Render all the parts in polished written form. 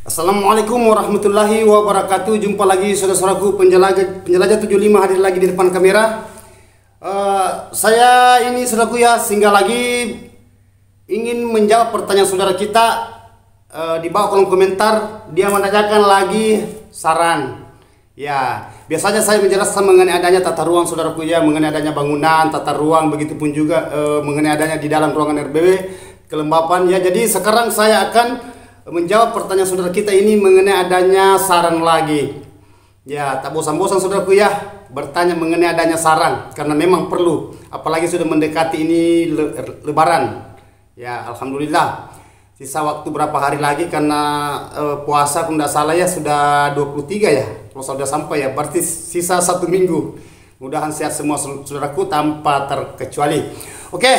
Assalamualaikum warahmatullahi wabarakatuh. Jumpa lagi saudara-saudaraku penjelajah 75 hadir lagi di depan kamera. Saya ini saudaraku ya, singgah lagi ingin menjawab pertanyaan saudara kita di bawah kolom komentar. Dia menanyakan lagi saran. Ya, biasanya saya menjelaskan mengenai adanya tata ruang saudaraku ya, mengenai adanya bangunan, tata ruang, begitupun juga mengenai adanya di dalam ruangan RBW kelembapan ya. Jadi sekarang saya akan menjawab pertanyaan saudara kita ini mengenai adanya saran lagi. Ya, tak bosan-bosan saudaraku ya bertanya mengenai adanya saran, karena memang perlu, apalagi sudah mendekati ini lebaran. Ya, alhamdulillah. Sisa waktu berapa hari lagi karena puasa kalau tidak salah ya sudah 23 ya. Kalau sudah sampai ya berarti sisa 1 minggu. Mudahan sehat semua saudaraku tanpa terkecuali. Oke.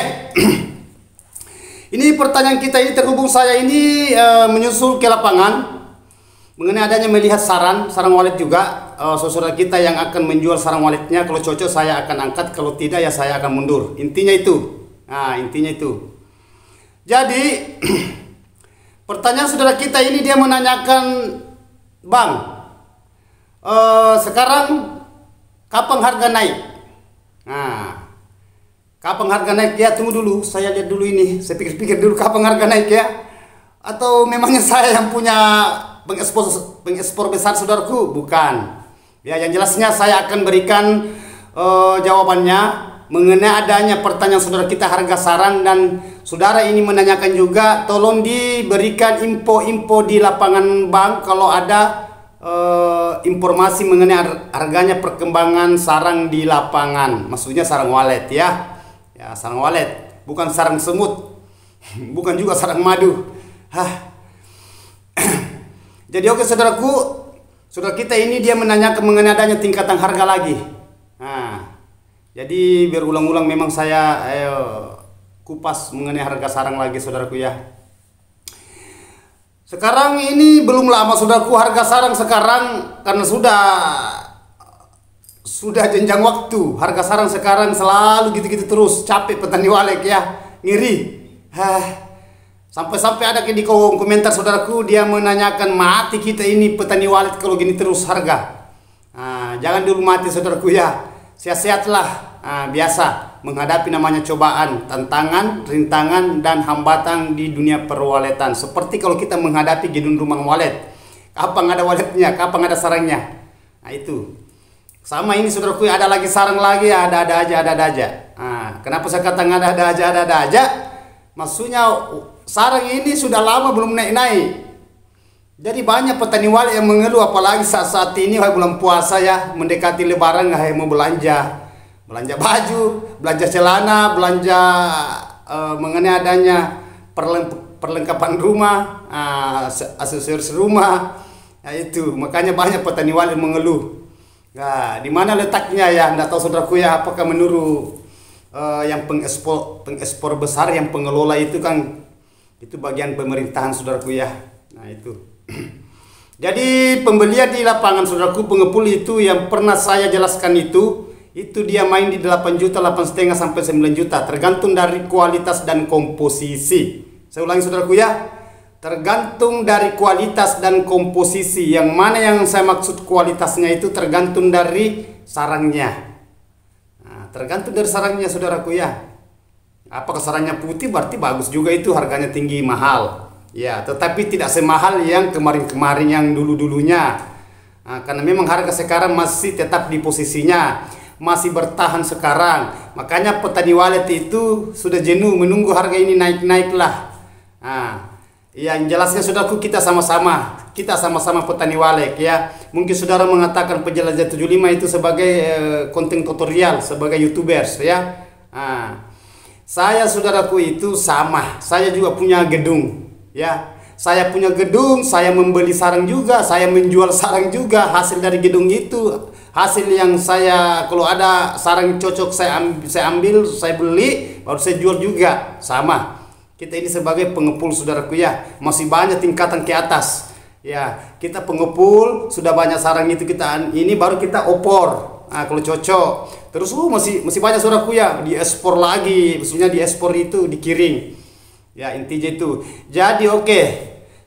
Ini pertanyaan kita ini terhubung saya ini menyusul ke lapangan mengenai adanya melihat sarang walet juga. Saudara kita yang akan menjual sarang waletnya, kalau cocok saya akan angkat, kalau tidak ya saya akan mundur. Intinya itu. Nah, intinya itu. Jadi pertanyaan saudara kita ini dia menanyakan, Bang, sekarang kapan harga naik? Nah, kapan harga naik ya? Tunggu dulu, saya lihat dulu ini. Saya pikir-pikir dulu kapan harga naik ya. Atau memangnya saya yang punya pengekspor besar saudaraku? Bukan. Ya, yang jelasnya saya akan berikan jawabannya mengenai adanya pertanyaan saudara kita harga sarang, dan saudara ini menanyakan juga tolong diberikan info-info di lapangan Bang kalau ada informasi mengenai harganya perkembangan sarang di lapangan. Maksudnya sarang walet ya. Ya, sarang walet, bukan sarang semut, bukan juga sarang madu. Jadi oke saudaraku, saudara kita ini dia menanyakan mengenai adanya tingkatan harga lagi. Nah, jadi berulang-ulang memang saya kupas mengenai harga sarang lagi saudaraku ya. Sekarang ini belum lama saudaraku, harga sarang sekarang karena sudah jenjang waktu, harga sarang sekarang selalu gitu-gitu terus. Capek petani walet ya, ngiri. Sampai-sampai ada di kolom komentar saudaraku dia menanyakan, mati kita ini petani walet kalau gini terus harga. Jangan dulu mati saudaraku ya, sehat-sehatlah. Biasa menghadapi namanya cobaan, tantangan, rintangan dan hambatan di dunia perwaletan. Seperti kalau kita menghadapi gedung rumah walet, kapan ada waletnya, kapan ada sarangnya. Nah itu sama ini saudaraku, ada lagi sarang lagi, ada aja. Kenapa saya katakan ada aja? Maksudnya sarang ini sudah lama belum naik. Jadi banyak petani walet yang mengeluh, apalagi saat ini bulan puasa ya, mendekati lebaran, nggak mau belanja baju, belanja celana, belanja mengenai adanya perlengkapan rumah, aksesoris rumah. Nah itu makanya banyak petani walet mengeluh. Nah, di mana letaknya ya? Nggak tahu saudaraku ya, apakah menurut yang pengekspor besar, yang pengelola itu kan itu bagian pemerintahan saudaraku ya. Nah itu. Jadi pembelian di lapangan saudaraku, pengepul itu yang pernah saya jelaskan itu dia main di 8 juta, 8,5 sampai 9 juta tergantung dari kualitas dan komposisi. Saya ulangi saudaraku ya, tergantung dari kualitas dan komposisi. Yang mana yang saya maksud kualitasnya itu tergantung dari sarangnya. Tergantung dari sarangnya saudaraku ya. Apakah sarangnya putih berarti bagus juga, itu harganya tinggi mahal. Ya, tetapi tidak semahal yang kemarin-kemarin yang dulu-dulunya. Karena memang harga sekarang masih tetap di posisinya, masih bertahan sekarang. Makanya petani walet itu sudah jenuh menunggu harga ini naik-naik lah. Yang jelasnya saudaraku, kita sama-sama petani walet ya. Mungkin saudara mengatakan penjelajah 75 itu sebagai konten tutorial, sebagai YouTubers ya. Saya saudaraku itu sama, saya juga punya gedung ya. Saya punya gedung, saya membeli sarang juga, saya menjual sarang juga. Hasil dari gedung itu, hasil yang saya, kalau ada sarang cocok saya ambil, saya beli, baru saya jual juga. Sama. Kita ini sebagai pengepul saudaraku ya, masih banyak tingkatan ke atas. Ya, kita pengepul, sudah banyak sarang itu kita ini baru kita opor. Kalau cocok. Terus masih banyak saudaraku ya, diekspor lagi, maksudnya diekspor itu dikirim. Ya, intinya itu. Jadi oke.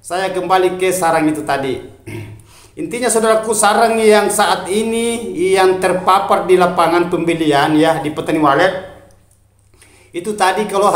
saya kembali ke sarang itu tadi. Intinya saudaraku, sarang yang saat ini yang terpapar di lapangan pembelian ya di Petani Walet itu tadi, kalau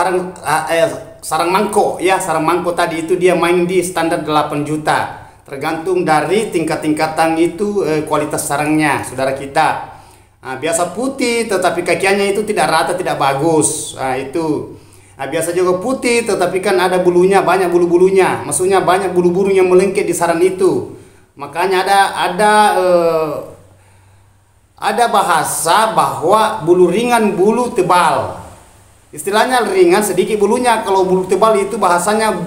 sarang mangko ya, sarang mangko tadi itu dia main di standar 8 juta. Tergantung dari tingkat-tingkatan itu kualitas sarangnya saudara kita. Biasa putih tetapi kakiannya itu tidak rata, tidak bagus. Itu. Biasa juga putih tetapi kan ada bulunya, banyak bulu-bulunya. Maksudnya banyak bulu-bulu yang melengket di sarang itu. Makanya ada bahasa bahwa bulu ringan, bulu tebal. Istilahnya ringan sedikit bulunya, kalau bulu tebal itu bahasanya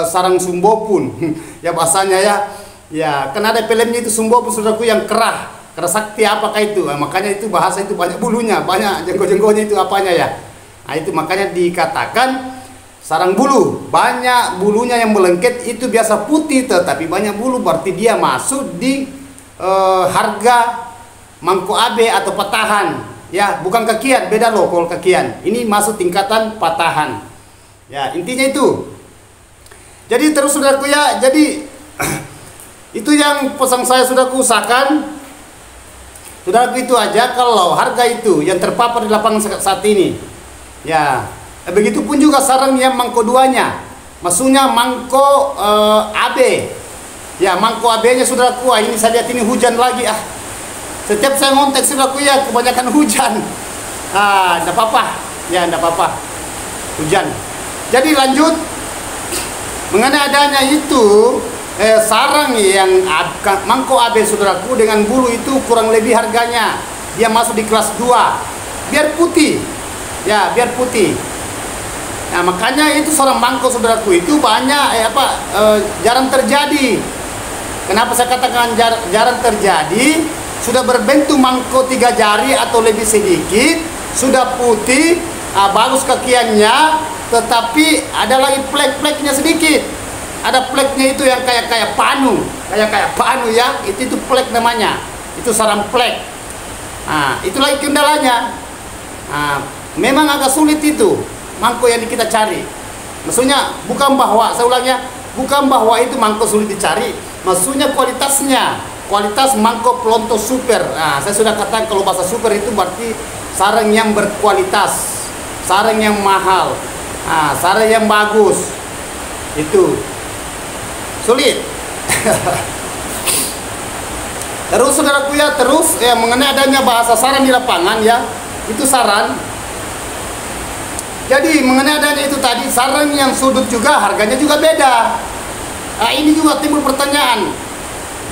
sarang sumbopun. Ya bahasanya ya. Ya, kan ada filmnya itu Sumbopun saudaraku yang kerah sakti apakah itu. Makanya itu bahasa itu banyak bulunya, banyak jenggo-jenggonya itu apanya ya. Nah, itu makanya dikatakan sarang bulu, banyak bulunya yang melengket itu biasa putih tetapi banyak bulu, berarti dia masuk di harga mangko AB atau patahan. Ya, bukan kakian, beda loh kalau kakian. Ini masuk tingkatan patahan. Ya, intinya itu. Jadi terus saudaraku ya, jadi itu yang pesan saya saudaraku, usahakan saudaraku itu aja kalau harga itu yang terpapar di lapangan saat ini. Ya, begitupun juga sarang yang mangko duanya. Maksudnya mangko AB. Ya, mangko AB-nya saudaraku, ini saya lihat ini hujan lagi Setiap saya ngontek saudaraku ya kebanyakan hujan. Enggak apa-apa. Ya, enggak apa-apa. Hujan. Jadi lanjut mengenai adanya itu sarang yang mangko AB saudaraku dengan bulu itu kurang lebih harganya dia masuk di kelas 2. Biar putih. Ya, biar putih. Nah, makanya itu sarang mangko saudaraku itu banyak jarang terjadi. Kenapa saya katakan jarang terjadi? Sudah berbentuk mangko 3 jari atau lebih sedikit, sudah putih, bagus kakiannya, tetapi ada lagi plek-pleknya sedikit. Ada pleknya itu yang kayak panu, kayak panu ya, itu plek namanya. Itu sarang plek. Itu lagi kendalanya. Memang agak sulit itu mangko yang kita cari. Maksudnya bukan bahwa, saya ulangnya, bukan bahwa itu mangko sulit dicari, maksudnya kualitasnya, kualitas mangko pelontos super. Saya sudah katakan kalau bahasa super itu berarti sarang yang berkualitas, sarang yang mahal, sarang yang bagus. Itu sulit. Terus saudaraku ya, terus mengenai adanya bahasa saran di lapangan ya, itu saran. Jadi mengenai adanya itu tadi, sarang yang sudut juga harganya juga beda. Ini juga timbul pertanyaan,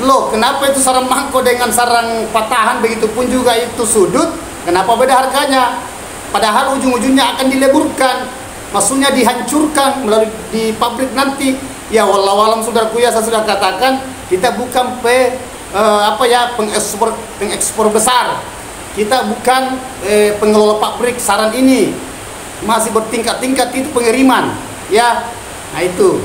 loh kenapa itu sarang mangko dengan sarang patahan, begitupun juga itu sudut, kenapa beda harganya? Padahal ujung-ujungnya akan dileburkan, maksudnya dihancurkan melalui di pabrik nanti. Ya wallahualam saudaraku ya, saya sudah katakan kita bukan pengekspor besar, kita bukan pengelola pabrik saran ini, masih bertingkat-tingkat itu pengiriman ya. Nah itu,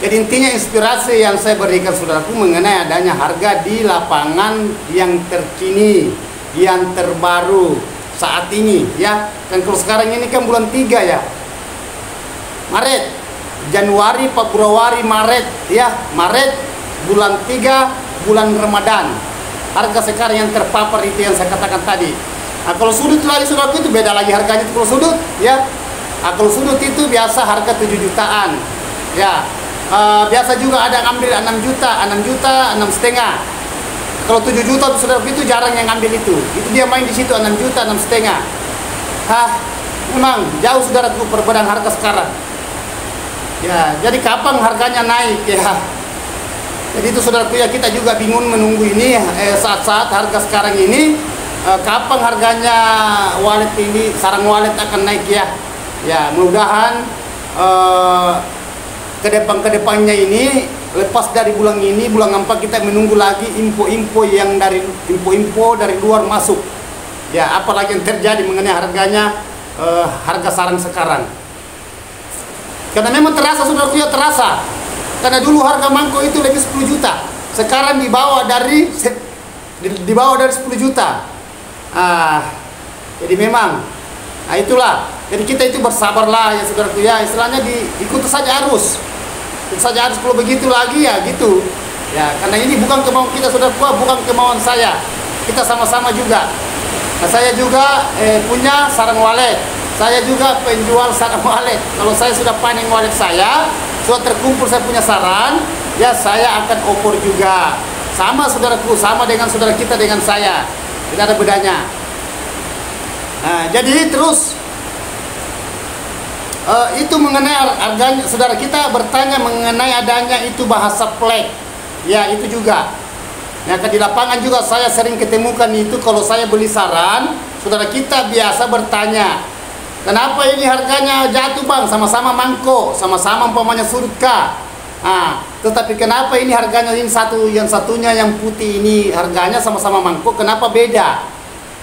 jadi intinya inspirasi yang saya berikan saudaraku mengenai adanya harga di lapangan yang terkini, yang terbaru saat ini ya. Kan kalau sekarang ini kan bulan 3 ya, Maret, Januari, Februari, Maret ya, Maret, bulan 3, bulan Ramadan. Harga sekarang yang terpapar itu yang saya katakan tadi. Kalau sudut lagi saudaraku itu beda lagi harganya itu kalau sudut ya. Kalau sudut itu biasa harga 7 jutaan ya. Biasa juga ada ngambil 6 juta, 6,5. Kalau 7 juta saudaraku itu jarang yang ngambil itu. Itu dia main di situ 6 juta, 6,5. Memang jauh saudaraku perbedaan harga sekarang. Ya, jadi kapan harganya naik ya? Jadi itu saudaraku ya, kita juga bingung menunggu ini saat-saat harga sekarang ini kapan harganya walet ini, sarang walet akan naik ya. Ya, mudah-mudahan kedepannya ini, lepas dari bulan ini, bulan 4 kita menunggu lagi info-info dari luar masuk. Ya, apalagi yang terjadi mengenai harganya harga sarang sekarang. Karena memang terasa saudaraku ya, terasa. Karena dulu harga mangko itu lebih 10 juta. Sekarang di bawah dari 10 juta. Jadi memang itulah. Jadi kita itu bersabarlah ya saudaraku ya, istilahnya diikuti saja arus. Tentu saja harus kalau begitu lagi ya gitu. Ya, karena ini bukan kemauan kita saudaraku, bukan kemauan saya. Kita sama-sama juga. Nah, saya juga punya sarang walet. Saya juga penjual sarang walet. Kalau saya sudah panen walet saya, sudah terkumpul saya punya sarang, ya saya akan opor juga. Sama saudaraku, sama dengan saudara kita dengan saya. Tidak ada bedanya. Nah, jadi terus itu mengenai harganya, saudara kita bertanya mengenai adanya itu bahasa plek. Ya, itu juga. Ya, di lapangan juga saya sering ketemukan itu kalau saya beli saran, saudara kita biasa bertanya, kenapa ini harganya jatuh bang? Sama-sama mangkok, sama-sama umpamanya surka. Tetapi kenapa ini harganya ini satu, yang satunya yang putih ini harganya sama-sama mangkok, kenapa beda?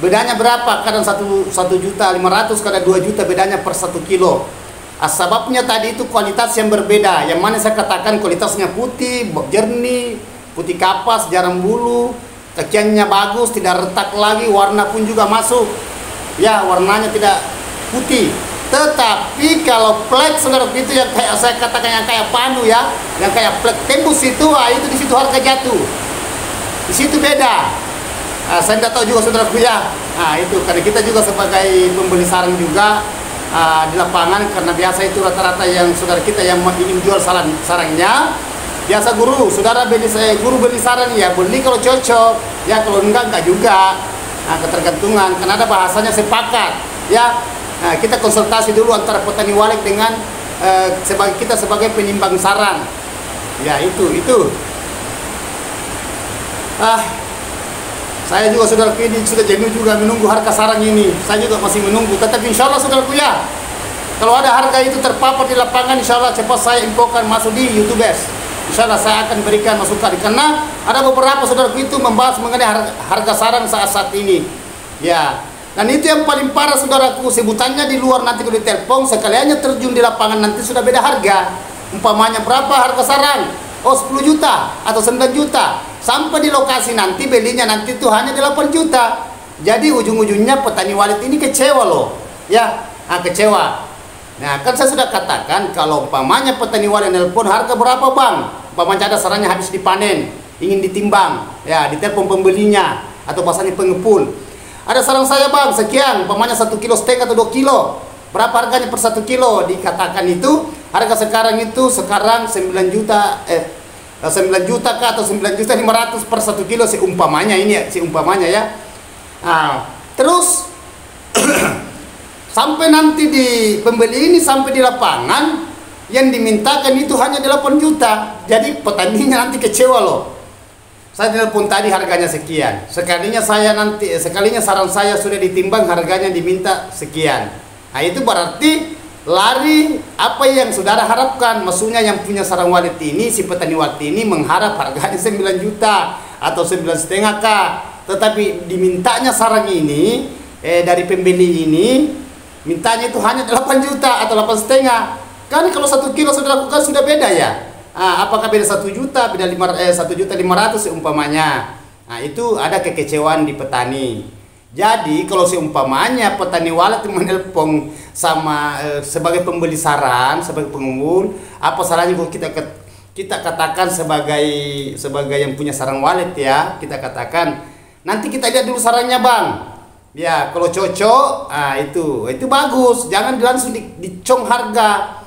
Bedanya berapa? Kadang 1.500.000, kadang 2 juta bedanya per 1 kilo. Sebabnya tadi itu kualitas yang berbeda. Yang mana saya katakan kualitasnya putih, jernih, putih kapas, jarang bulu, kakiannya bagus, tidak retak lagi, warna pun juga masuk. Ya, warnanya tidak putih. Tetapi kalau plek saudara itu yang kayak saya katakan yang kayak panu ya, yang kayak plek tembus itu, itu di situ harga jatuh. Di situ beda. Saya tidak tahu juga saudaraku ya. Itu karena kita juga sebagai pembeli sarang juga di lapangan, karena biasa itu rata-rata yang saudara kita yang ingin jual sarangnya biasa saudara beli guru beli sarang ya beli kalau cocok ya, kalau enggak juga. Ketergantungan, karena ada bahasanya sepakat ya. Kita konsultasi dulu antara petani walet dengan kita sebagai penimbang sarang ya. Itu saya juga saudaraku ini sudah jenuh juga menunggu harga sarang ini. Saya juga masih menunggu, tetapi insya Allah saudaraku ya, kalau ada harga itu terpapar di lapangan, insya Allah cepat saya infokan masuk di YouTubers. Insya Allah saya akan berikan masukan, karena ada beberapa saudaraku itu membahas mengenai harga sarang saat ini. Ya, dan itu yang paling parah saudaraku, sebutannya di luar nanti kalau ditelepon, sekaliannya terjun di lapangan nanti sudah beda harga. Umpamanya berapa harga sarang? Oh 10 juta atau 9 juta. Sampai di lokasi nanti belinya nanti itu hanya 8 juta. Jadi ujung-ujungnya petani walet ini kecewa loh. Ya, kecewa. Nah, kan saya sudah katakan kalau umpamanya petani walet nelpon harga berapa bang? Umpamanya ada sarangnya habis dipanen, ingin ditimbang, ya ditelepon pembelinya atau bahasanya pengepul. Ada sarang saya bang sekian, umpamanya 1,5 kilo atau 2 kilo. Berapa harganya per 1 kilo? Dikatakan itu harga sekarang 9 juta 9 juta kah atau 9.500.000 per 1 kilo seumpamanya ini ya, seumpamanya ya. Terus sampai nanti di pembeli ini sampai di lapangan yang dimintakan itu hanya 8 juta. Jadi petaninya nanti kecewa loh. Saya telepon tadi harganya sekian. Sekalinya sarang saya sudah ditimbang harganya diminta sekian. Itu berarti lari apa yang saudara harapkan. Maksudnya yang punya sarang walet ini, si petani walet ini mengharap harganya 9 juta atau 9,5 kah. Tetapi dimintanya sarang ini dari pembeli ini mintanya itu hanya 8 juta atau 8,5. Kan kalau 1 kilo saudara kan sudah beda ya. Apakah beda 1 juta, beda 1.500.000 seumpamanya. Itu ada kekecewaan di petani. Jadi kalau seumpamanya petani walet menelpon sama sebagai pembeli sarang, sebagai pengunggul, apa salahnya kalau kita katakan sebagai yang punya sarang walet ya, kita katakan nanti kita lihat dulu sarangnya bang. Ya kalau cocok, itu bagus. Jangan langsung dicong harga.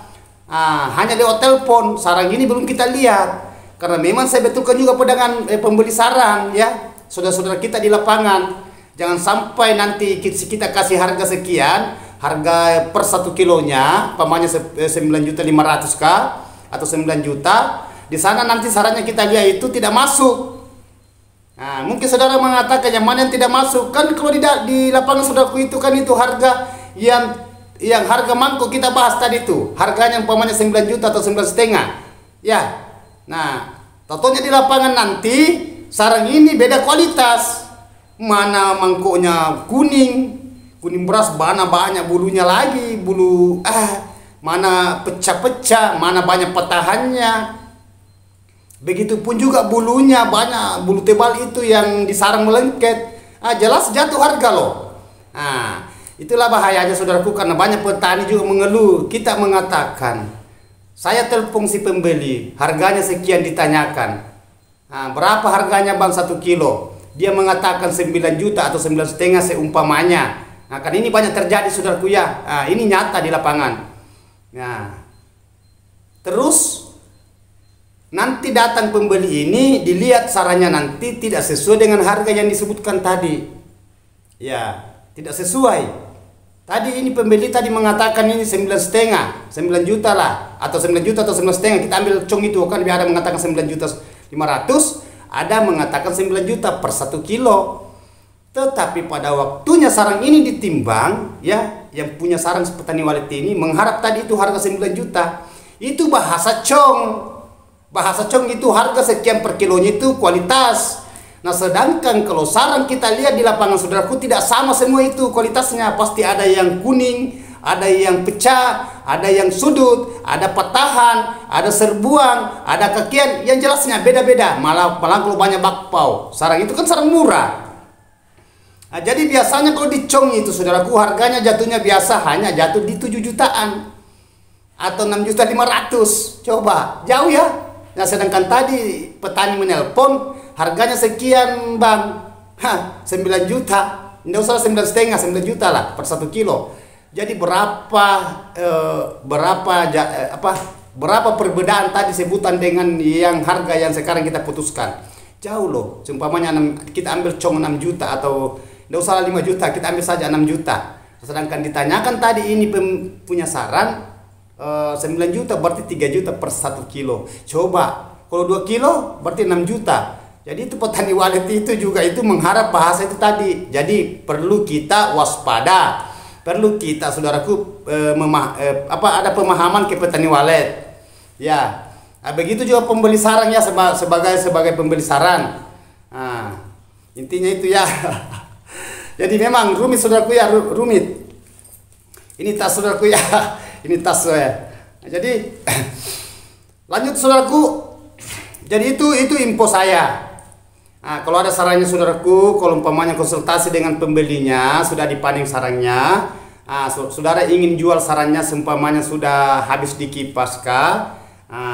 Hanya lewat telepon. Sarang ini belum kita lihat, karena memang saya betulkan juga pedagang pembeli sarang ya, saudara-saudara kita di lapangan. Jangan sampai nanti kita kasih harga sekian, harga per 1 kilonya, pamannya 9.500.000 kah atau 9 juta. Di sana nanti sarannya kita lihat itu tidak masuk. Mungkin saudara mengatakan yang mana yang tidak masuk, kan kalau di lapangan saudaraku itu kan itu harga yang harga mangkok kita bahas tadi itu, harganya umpamanya 9 juta atau 9,5. Ya. Nah, totonya di lapangan nanti sarang ini beda kualitas. Mana mangkoknya kuning beras, mana banyak bulunya lagi, mana pecah-pecah, mana banyak petahannya. Begitupun juga bulunya banyak, bulu tebal itu yang di sarang melengket. Jelas jatuh harga loh. Itulah bahayanya saudaraku, karena banyak petani juga mengeluh. Kita mengatakan Saya telepon si pembeli, harganya sekian ditanyakan. Nah, berapa harganya bang 1 kilo? Dia mengatakan 9 juta atau 9,5 seumpamanya. Nah, kan ini banyak terjadi saudaraku ya. Nah, ini nyata di lapangan. Nah, terus nanti datang pembeli ini dilihat sarannya nanti tidak sesuai dengan harga yang disebutkan tadi. Ya, tidak sesuai. Tadi ini pembeli tadi mengatakan ini 9,5, 9 juta lah, atau 9 juta atau 9,5. Kita ambil cong itu kan, ada mengatakan 9 juta 500, ada mengatakan 9 juta per 1 kilo. Tetapi pada waktunya sarang ini ditimbang, ya, yang punya sarang petani walet ini mengharap tadi itu harga 9 juta. Itu bahasa cong. Bahasa cong itu harga sekian per kilonya itu kualitas. Nah, sedangkan kalau sarang kita lihat di lapangan saudaraku tidak sama semua itu kualitasnya. Pasti ada yang kuning, ada yang pecah, ada yang sudut, ada patahan, ada serbuang, ada kakian. Yang jelasnya beda-beda. Malah kalau banyak bakpao. Sarang itu kan sarang murah. Nah, jadi biasanya kalau dicong itu saudaraku harganya jatuhnya biasa hanya jatuh di 7 jutaan atau 6.500.000. Coba jauh ya. Nah, sedangkan tadi petani menelpon harganya sekian bang, 9 juta, nggak usah 9,5, 9 juta lah per 1 kilo. Jadi berapa perbedaan tadi sebutan dengan yang harga yang sekarang kita putuskan? Jauh loh. Seumpamanya kita ambil cong 6 juta atau nggak usah 5 juta, kita ambil saja 6 juta. Sedangkan ditanyakan tadi ini punya saran 9 juta berarti 3 juta per 1 kilo. Coba kalau 2 kilo berarti 6 juta. Jadi itu petani walet itu juga itu mengharap bahasa itu tadi. Jadi perlu kita waspada. Perlu kita saudaraku ada pemahaman ke petani walet. Ya. Nah, begitu juga pembeli sarang ya sebagai pembeli sarang. Nah, intinya itu ya. Jadi memang rumit saudaraku ya, rumit. Ini tas saudaraku ya. Ini tas saya. Nah, jadi lanjut saudaraku. Jadi itu info saya. Nah, kalau ada sarannya saudaraku, kalau umpamanya konsultasi dengan pembelinya sudah dipaning sarangnya, saudara ingin jual sarannya seumpamanya sudah habis dikipas kah,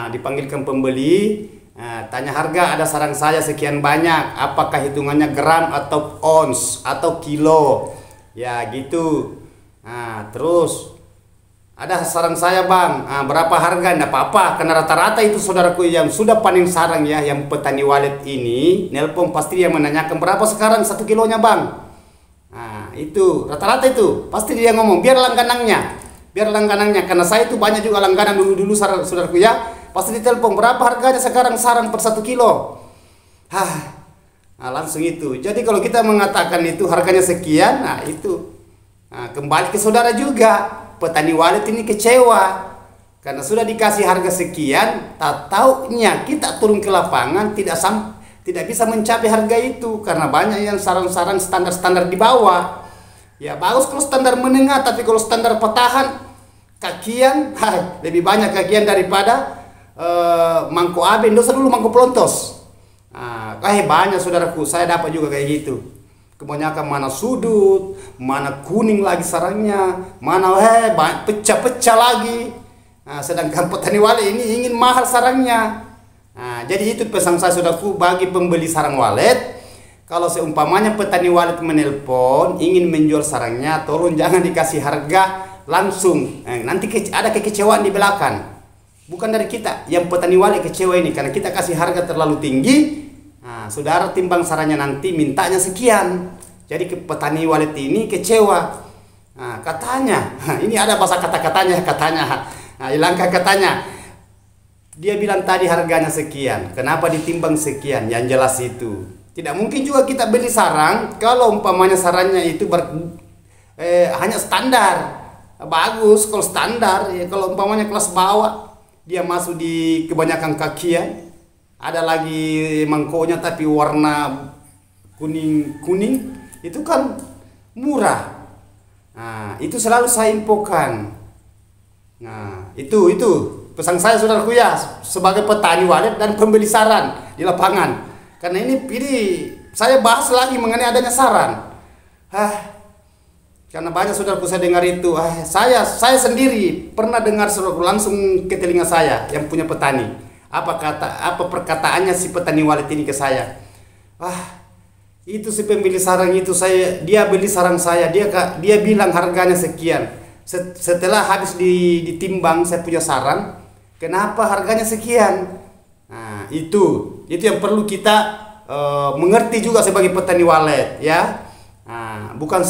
dipanggilkan pembeli, tanya harga, ada sarang saya sekian banyak, apakah hitungannya gram atau ons atau kilo, ya gitu. Nah, terus ada sarang saya bang, berapa harga? Nggak apa-apa, karena rata-rata itu saudaraku yang sudah panen sarang ya, yang petani walet ini nelpon pasti dia menanyakan berapa sekarang 1 kilonya bang. Nah itu rata-rata itu pasti dia ngomong biar langganannya, karena saya itu banyak juga langganan dulu saudaraku ya, pasti ditelepon berapa harganya sekarang sarang per 1 kilo. Nah, langsung itu. Jadi kalau kita mengatakan itu harganya sekian, nah itu kembali ke saudara juga. Petani walet ini kecewa karena sudah dikasih harga sekian, tak taunya kita turun ke lapangan tidak bisa mencapai harga itu karena banyak yang sarang-sarang standar-standar di bawah. Ya bagus kalau standar menengah, tapi kalau standar patahan kakian, lebih banyak kakian daripada mangko abe, dosa dulu mangko pelontos. Banyak saudaraku, saya dapat juga kayak gitu. Kebanyakan mana sudut, mana kuning lagi sarangnya, mana pecah-pecah lagi. Nah, sedangkan petani walet ini ingin mahal sarangnya. Nah, jadi itu pesan saya saudaraku bagi pembeli sarang walet. Kalau seumpamanya petani walet menelpon ingin menjual sarangnya, tolong jangan dikasih harga langsung. Nanti ada kekecewaan di belakang. Bukan dari kita, yang petani walet kecewa ini karena kita kasih harga terlalu tinggi. Nah, saudara timbang sarannya nanti mintanya sekian. Jadi petani walet ini kecewa. Nah, katanya, ini ada bahasa katanya. Nah, hilangkan katanya. Dia bilang tadi harganya sekian. Kenapa ditimbang sekian? Yang jelas itu. Tidak mungkin juga kita beli sarang kalau umpamanya sarannya itu hanya standar. Bagus kalau standar. Ya, kalau umpamanya kelas bawah, dia masuk di kebanyakan kakian. Ada lagi mangkonya tapi warna kuning, itu kan murah. Nah, itu selalu saya infokan. Nah, itu pesan saya saudaraku ya, sebagai petani walet dan pembeli saran di lapangan. Karena ini saya bahas lagi mengenai adanya saran. Karena banyak saudaraku saya dengar itu, saya sendiri pernah dengar saudaraku langsung ke telinga saya yang punya petani. Apa perkataannya si petani walet ini ke saya? Itu si pembeli sarang itu dia beli sarang saya, dia bilang harganya sekian. Setelah habis ditimbang saya punya sarang, kenapa harganya sekian? Nah, itu yang perlu kita mengerti juga sebagai petani walet, ya. Nah, bukan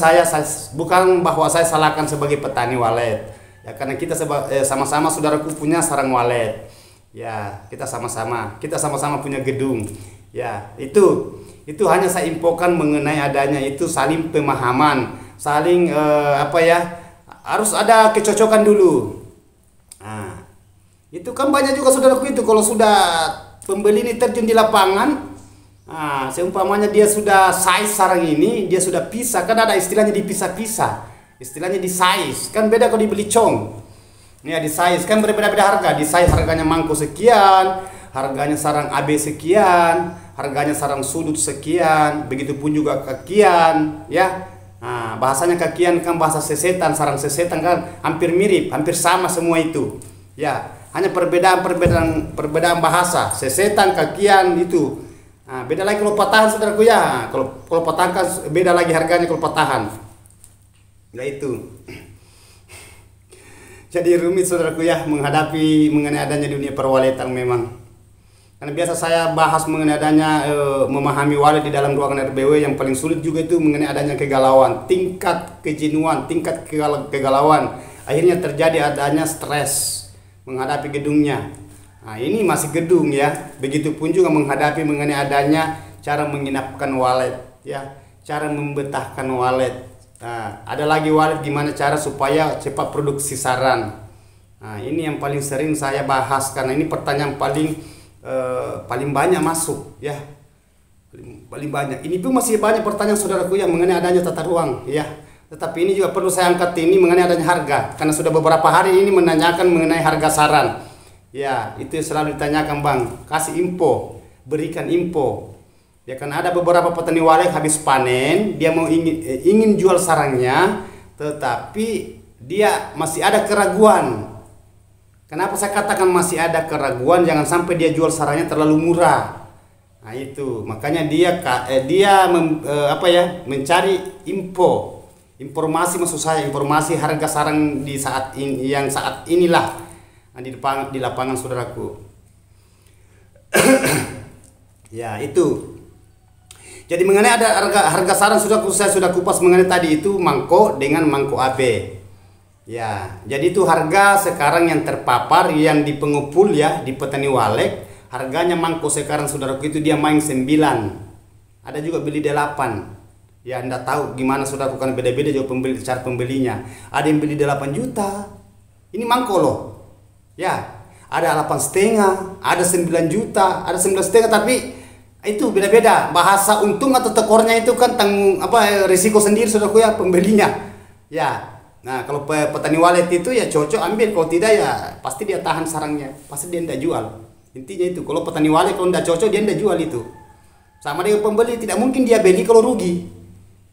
bahwa saya salahkan sebagai petani walet, ya, karena kita sama-sama saudaraku punya sarang walet, ya, kita sama-sama punya gedung, ya. Itu hanya saya infokan mengenai adanya itu saling pemahaman, saling harus ada kecocokan dulu. Nah, itu kan banyak juga saudaraku itu kalau sudah pembeli ini terjun di lapangan. Nah, seumpamanya dia sudah size sarang ini, dia sudah pisah, kan ada istilahnya dipisah-pisah, istilahnya di size, kan beda kalau dibeli cong. Ya, di size kan berbeda-beda harga, di size harganya mangkok sekian, harganya sarang AB sekian, harganya sarang sudut sekian, begitupun juga kakian, ya. Nah, bahasanya kakian kan bahasa sesetan, sarang sesetan kan hampir mirip, hampir sama semua itu, ya. Hanya perbedaan bahasa, sesetan, kakian itu. Nah, beda lagi kalau patahan saudaraku, ya. Kalau patahan kan beda lagi harganya kalau patahan. Nah, itu. Jadi rumit saudaraku, ya, menghadapi mengenai adanya dunia perwaletan memang. Karena biasa saya bahas mengenai adanya memahami walet di dalam ruangan RBW, yang paling sulit juga itu mengenai adanya kegalauan, tingkat kejenuhan, tingkat kegalauan. Akhirnya terjadi adanya stres menghadapi gedungnya. Nah, ini masih gedung, ya. Begitupun juga menghadapi mengenai adanya cara menginapkan walet, ya, cara membetahkan walet. Nah, ada lagi walet gimana cara supaya cepat produksi sarang. Nah, ini yang paling sering saya bahas karena ini pertanyaan paling banyak masuk, ya. Paling banyak. Ini pun masih banyak pertanyaan saudaraku yang mengenai adanya tata ruang, ya. Tetapi ini juga perlu saya angkat ini mengenai adanya harga, karena sudah beberapa hari ini menanyakan mengenai harga sarang. Ya, itu yang selalu ditanyakan, Bang. Kasih info, berikan info. Ya, kan ada beberapa petani walet habis panen, dia mau ingin jual sarangnya, tetapi dia masih ada keraguan. Kenapa saya katakan masih ada keraguan? Jangan sampai dia jual sarangnya terlalu murah. Nah, itu makanya dia mencari informasi, maksud saya informasi harga sarang di saat inilah. Di lapangan saudaraku. Ya, itu. Jadi mengenai ada harga sarang saya sudah kupas mengenai tadi itu mangkok dengan mangkok AB. Ya, jadi itu harga sekarang yang terpapar yang di pengepul, ya, di petani walet, harganya mangkok sekarang saudaraku itu dia main 9. Ada juga beli 8. Ya, Anda tahu gimana saudaraku, kan beda-beda juga cara pembelinya. Ada yang beli 8 juta. Ini mangkok loh. Ya, ada 8,5, ada 9 juta, ada 9,5, tapi itu beda-beda. Bahasa untung atau tekornya itu kan risiko sendiri saudaraku, ya, pembelinya. Ya. Nah, kalau petani walet itu ya cocok ambil, kalau tidak ya pasti dia tahan sarangnya, pasti dia tidak jual. Intinya itu, kalau petani walet kalau tidak cocok dia tidak jual itu. Sama dengan pembeli, tidak mungkin dia beli kalau rugi.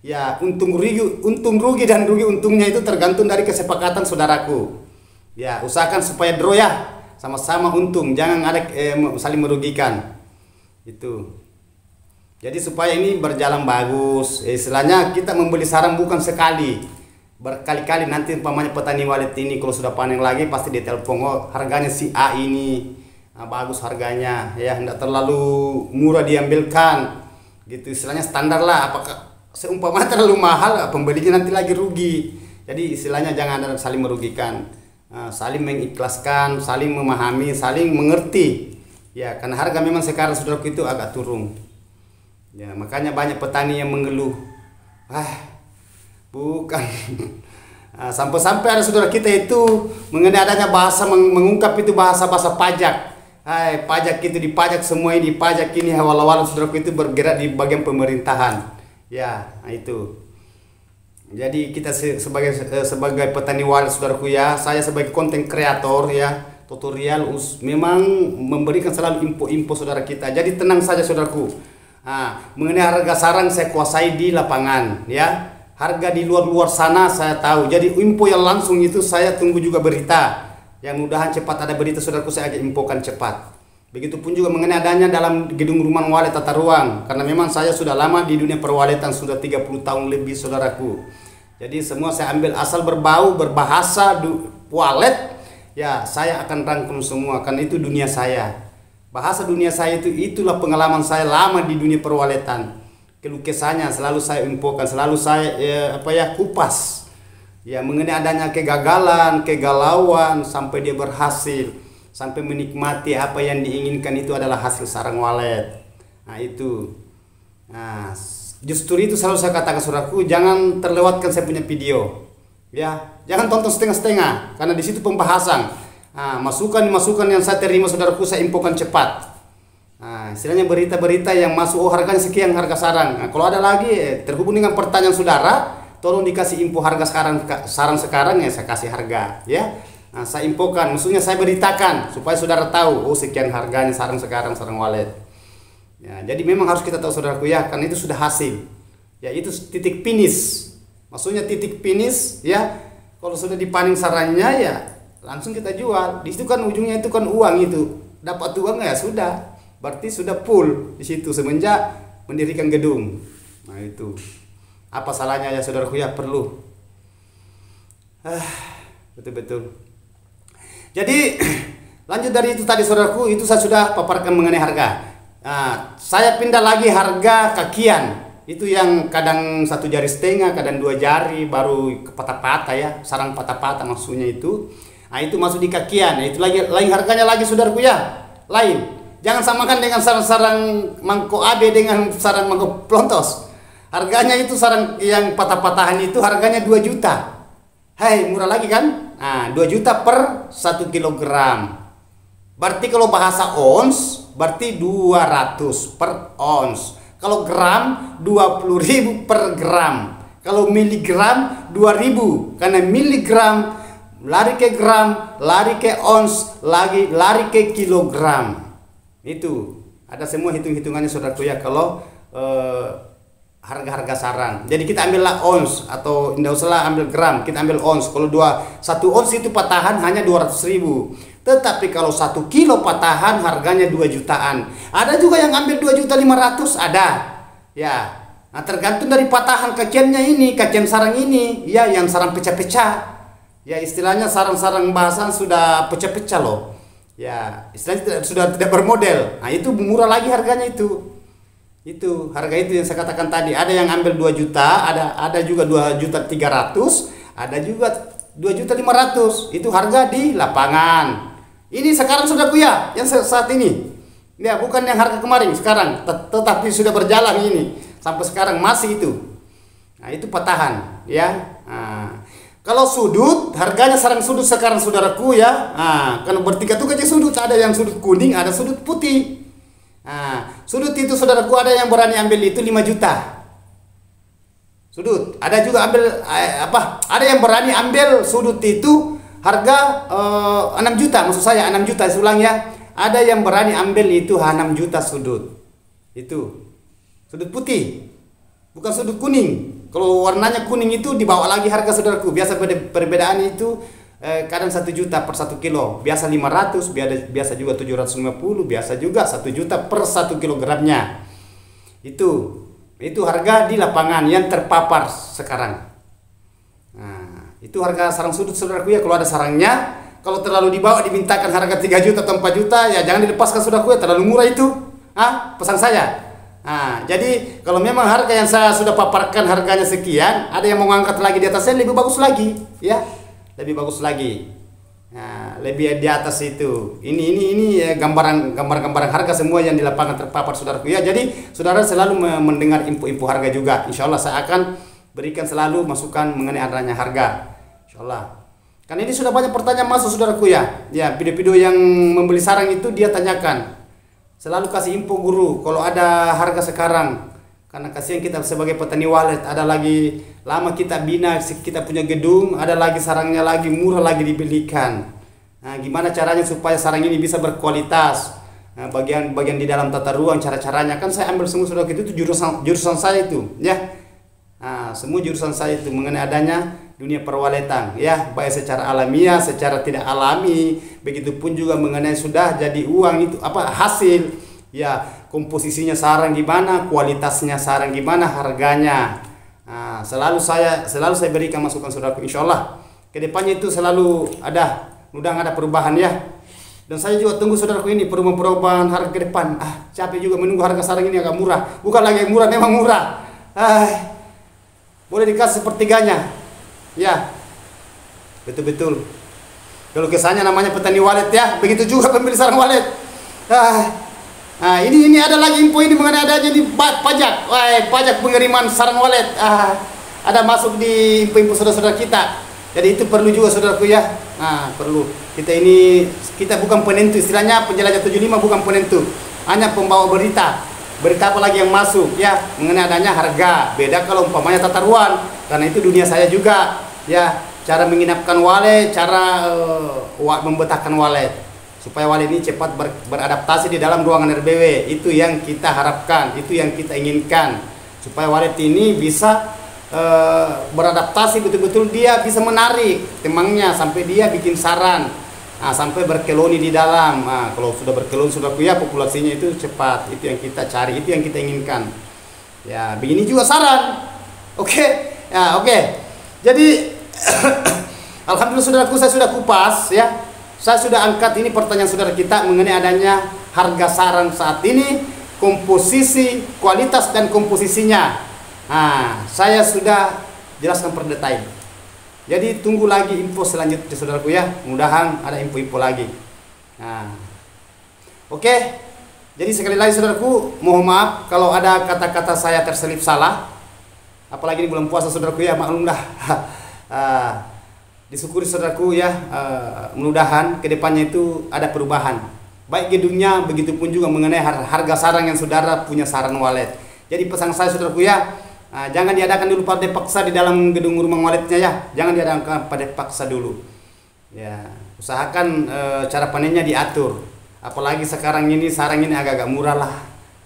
Ya, untung rugi dan rugi untungnya itu tergantung dari kesepakatan saudaraku. Ya, usahakan supaya draw, ya, sama-sama untung, jangan ada saling merugikan. Itu. Jadi supaya ini berjalan bagus, istilahnya kita membeli sarang bukan sekali, berkali-kali. Nanti umpamanya petani walet ini kalau sudah panen lagi pasti ditelepon, oh, harganya si A ini, nah, bagus harganya, ya, tidak terlalu murah diambilkan, gitu. Istilahnya standar lah. Apakah seumpama terlalu mahal, pembelinya nanti lagi rugi. Jadi istilahnya jangan ada saling merugikan. Saling mengikhlaskan, saling memahami, saling mengerti, ya, karena harga memang sekarang saudaraku itu agak turun, ya, makanya banyak petani yang mengeluh, bukan. Sampai-sampai ada saudara kita itu mengenai adanya bahasa mengungkap itu bahasa pajak. Pajak itu dipajak, semua ini dipajak, ini awal-awal saudaraku itu bergerak di bagian pemerintahan, ya. Nah, itu. Jadi kita sebagai petani walet saudaraku, ya, saya sebagai konten kreator, ya, tutorial memang memberikan selalu info-info saudara kita. Jadi tenang saja saudaraku. Mengenai harga sarang saya kuasai di lapangan, ya. harga di luar-luar sana saya tahu. Jadi info yang langsung itu saya tunggu juga berita. Yang mudahan cepat ada berita saudaraku, saya akan infokan cepat. Begitupun juga mengenai adanya dalam gedung rumah walet tata ruang, karena memang saya sudah lama di dunia perwaletan, sudah 30 tahun lebih saudaraku. Jadi semua saya ambil asal berbau, berbahasa walet, ya saya akan rangkum semua, karena itu dunia saya. Bahasa dunia saya itu, itulah pengalaman saya lama di dunia perwaletan. Keluh kesahnya selalu saya infokan, selalu saya kupas. Ya mengenai adanya kegagalan, kegalauan sampai dia berhasil, sampai menikmati apa yang diinginkan itu adalah hasil sarang walet. Nah itu. Nah, justru itu selalu saya katakan saudaraku, jangan terlewatkan saya punya video. Ya, jangan tonton setengah-setengah karena di situ pembahasan. Nah, masukan yang saya terima saudaraku saya infokan cepat. Nah, istilahnya berita-berita yang masuk, oh harganya sekian harga sarang. Nah, kalau ada lagi terhubung dengan pertanyaan saudara, tolong dikasih info harga sarang sekarang ya saya kasih harga ya. Nah, saya infokan, maksudnya saya beritakan supaya saudara tahu, oh sekian harganya sarang sekarang, sarang walet. Ya, jadi memang harus kita tahu saudaraku ya, karena itu sudah hasil. Ya, itu titik finish. Maksudnya titik finish ya. Kalau sudah dipanen sarangnya ya langsung kita jual. Di situ kan ujungnya itu kan uang itu. Dapat uang ya sudah. Berarti sudah full di situ semenjak mendirikan gedung. Nah, itu. Apa salahnya ya saudaraku ya, perlu. Betul-betul. Jadi lanjut dari itu tadi saudaraku, itu saya sudah paparkan mengenai harga. Nah, saya pindah lagi harga kakian. Itu yang kadang 1 jari setengah, kadang 2 jari, baru ke patah-patah ya, sarang patah-patah maksudnya itu. Nah, itu masuk di kakian. Nah, itu lagi lain harganya lagi saudaraku ya. Lain. Jangan samakan dengan sarang-sarang mangkok AB dengan sarang mangkok pelontos. Harganya itu sarang yang patah-patahan itu harganya 2 juta. Hai, murah lagi kan? Nah, 2 juta per 1 kilogram. Berarti kalau bahasa ons, berarti 200 per ons. Kalau gram, 20.000 per gram. Kalau miligram, 2.000. Karena miligram lari ke gram, lari ke ons, lari ke kilogram. Itu ada semua hitung-hitungannya saudaraku ya kalau harga-harga sarang. Jadi kita ambillah ons atau tidak usahlah ambil gram, kita ambil ons. Kalau 1 ons itu patahan hanya 200.000. Tetapi kalau 1 kilo patahan harganya 2 jutaan. Ada juga yang ambil 2.500.000 ada. Ya. Nah, tergantung dari patahan kakiannya ini, kakian sarang ini, ya yang sarang pecah-pecah. Ya istilahnya sarang-sarang bahasan sudah pecah-pecah loh. Ya, istilahnya sudah tidak bermodel. Nah, itu murah lagi harganya itu. Itu harga itu yang saya katakan tadi. Ada yang ambil 2 juta, ada juga 2.300.000, ada juga 2.500.000. Itu harga di lapangan. Ini sekarang sudah ya, yang saat ini. Ya, bukan yang harga kemarin, sekarang tetapi sudah berjalan ini sampai sekarang masih itu. Nah, itu patahan, ya. Nah, kalau sudut, harganya sarang sudut sekarang saudaraku ya. Nah, karena bertiga tuh aja sudut, ada yang sudut kuning, ada sudut putih. Nah, sudut itu saudaraku ada yang berani ambil itu 5 juta. Sudut, ada juga ambil ada yang berani ambil sudut itu harga 6 juta, maksud saya 6 juta, saya ulang ya. Ada yang berani ambil itu 6 juta sudut. Itu sudut putih, bukan sudut kuning. Kalau warnanya kuning itu dibawa lagi harga saudaraku. Biasa perbedaan itu kadang 1 juta per 1 kilo. Biasa 500, biasa juga 750, biasa juga 1 juta per 1 kilogramnya. Itu harga di lapangan yang terpapar sekarang. Nah, itu harga sarang sudut saudaraku ya. Kalau ada sarangnya, kalau terlalu dibawa dimintakan harga 3 juta atau 4 juta, ya jangan dilepaskan saudaraku ya, terlalu murah itu. Pesan saya. Nah, jadi kalau memang harga yang saya sudah paparkan harganya sekian, ada yang mau ngangkat lagi di atasnya lebih bagus lagi, ya. Lebih bagus lagi. Nah, lebih di atas itu. Ini ya, gambar-gambar harga semua yang di lapangan terpapar saudaraku ya. Jadi saudara selalu mendengar info-info harga juga. Insya Allah saya akan berikan selalu masukan mengenai adanya harga. Insya Allah. Karena ini sudah banyak pertanyaan masuk saudaraku ya. Ya, video-video yang membeli sarang itu dia tanyakan. Selalu kasih info guru kalau ada harga sekarang. Karena kasihan kita sebagai petani walet, ada lagi lama kita bina, kita punya gedung, ada lagi sarangnya lagi murah lagi dibelikan. Nah, gimana caranya supaya sarang ini bisa berkualitas? Nah, bagian di dalam tata ruang, cara-caranya kan saya ambil semua sudah itu jurusan saya itu, ya. Semua jurusan saya itu mengenai adanya dunia perwaletan, ya, baik secara alamiah, secara tidak alami, begitupun juga mengenai sudah jadi uang itu apa hasil, ya, komposisinya sarang gimana, kualitasnya sarang gimana, harganya. Selalu saya berikan masukan saudaraku, insyaallah kedepannya itu selalu ada, mudah ada perubahan ya. Dan saya juga tunggu saudaraku ini perubahan harga ke depan. Capek juga menunggu harga sarang ini agak murah, bukan lagi yang murah, memang murah. Boleh dikasih sepertiganya, ya, betul-betul. Kalau kesannya namanya petani walet ya, begitu juga pembeli sarang walet. Ini ada lagi info ini mengenai adanya di pajak, pajak pengiriman sarang walet. Ada masuk di info-info saudara-saudara kita. Jadi itu perlu juga saudaraku ya. Perlu. Kita bukan penentu, istilahnya penjelajah 75 bukan penentu, hanya pembawa berita. Berita apa lagi yang masuk ya mengenai adanya harga. Beda kalau umpamanya tata ruang, karena itu dunia saya juga ya, cara menginapkan walet, cara membetahkan walet supaya walet ini cepat beradaptasi di dalam ruangan RBW. Itu yang kita harapkan, itu yang kita inginkan, supaya walet ini bisa beradaptasi betul-betul, dia bisa menarik temangnya sampai dia bikin sarang, sampai berkeloni di dalam. Kalau sudah berkelon saudaraku ya, populasinya itu cepat. Itu yang kita cari, itu yang kita inginkan. Ya, begini juga saran. Oke. Jadi alhamdulillah saudaraku, saya sudah kupas ya. Saya sudah angkat ini pertanyaan saudara kita mengenai adanya harga sarang saat ini, komposisi, kualitas dan komposisinya. Saya sudah jelaskan per detail. Jadi tunggu lagi info selanjutnya saudaraku ya. Mudah-mudahan ada info-info lagi. Oke. Jadi sekali lagi saudaraku, mohon maaf kalau ada kata-kata saya terselip salah. Apalagi di bulan puasa saudaraku ya, maklum dah. Disyukuri saudaraku ya. Mudah-mudahan kedepannya itu ada perubahan. Baik gedungnya, begitupun juga mengenai harga sarang yang saudara punya sarang walet. Jadi pesan saya saudaraku ya, jangan diadakan dulu pada paksa di dalam gedung rumah waletnya ya. Jangan diadakan pada paksa dulu. Ya, usahakan cara panennya diatur. Apalagi sekarang ini sarang ini agak-agak murah lah.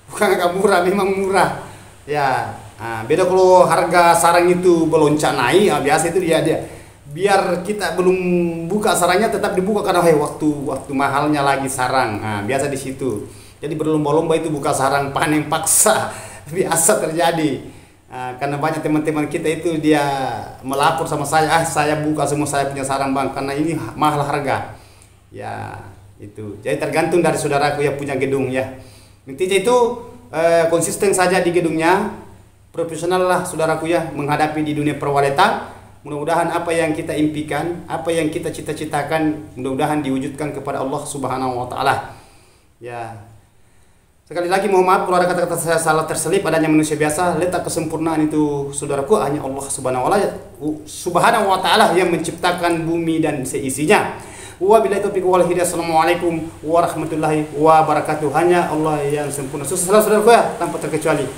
Bukan agak murah, memang murah. Ya, beda kalau harga sarang itu melonjak naik, biasa itu dia biar kita belum buka sarangnya tetap dibuka karena waktu mahalnya lagi sarang. Biasa di situ. Jadi berlomba-lomba itu buka sarang panen paksa. Biasa terjadi. Karena banyak teman-teman kita itu dia melapor sama saya, saya buka semua saya punya sarang bang, karena ini mahal harga. Ya itu. Jadi tergantung dari saudaraku yang punya gedung ya. Intinya itu konsisten saja di gedungnya, profesional lah saudaraku ya menghadapi di dunia perwaletan. Mudah-mudahan apa yang kita impikan, apa yang kita cita-citakan, mudah-mudahan diwujudkan kepada Allah Subhanahu wa taala. Ya. Sekali lagi mohon maaf kalau ada kata-kata saya salah terselip, adanya manusia biasa. Letak kesempurnaan itu saudaraku hanya Allah Subhanahu wa taala yang menciptakan bumi dan seisinya. Wabillahi taufiq wal hidayah. Assalamualaikum warahmatullahi wabarakatuh. Hanya Allah yang sempurna. Saudaraku ya, tanpa terkecuali.